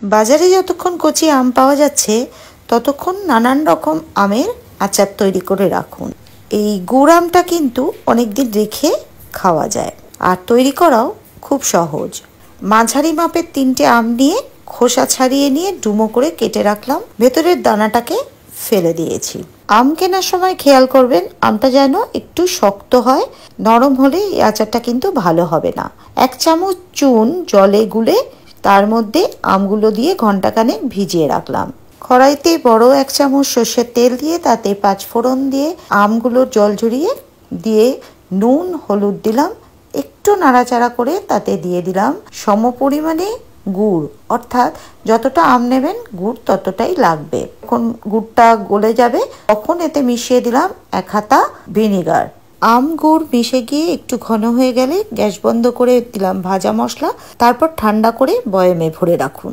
বাজারে যতক্ষণ কচি আম পাওয়া যাচ্ছে ততক্ষণ নানান রকম আমের আচার তৈরি করে রাখুন। এই গুড় আমটা কিন্তু অনেকদিন রেখে খাওয়া যায় আর তৈরি করাও খুব সহজ। মাঝারি মাপের 3টে আম নিয়ে খোসা ছাড়িয়ে নিয়ে ডুমো করে কেটে রাখলাম, ভেতরের দানাটাকে ফেলে দিয়েছি। আম কেনার সময় খেয়াল করবেন আমটা যেন একটু শক্ত হয়, নরম হলে এই আচারটা কিন্তু ভালো হবে না। 1 চামচ চুন জলে গুলে তার মধ্যে আমগুলো দিয়ে ঘন্টাখানেক ভিজিয়ে রাখলাম। কড়াইতে বড় 1 চামচ সর্ষের তেল দিয়ে তাতে 5 ফোড়ন দিয়ে আমগুলোর জল ঝরিয়ে দিয়ে নুন হলুদ দিলাম, একটু নাড়াচাড়া করে তাতে দিয়ে দিলাম সমপরিমাণে গুড়, অর্থাৎ যতটা আম নেবেন গুড় ততটাই লাগবে। যখন গুড়টা গলে যাবে তখন এতে মিশিয়ে দিলাম 1 হাতা ভিনিগার। আম গুড় মিশে গিয়ে একটু ঘন হয়ে গেলে গ্যাস বন্ধ করে দিলাম ভাজা মশলা, তারপর ঠান্ডা করে বয়ামে ভরে রাখুন।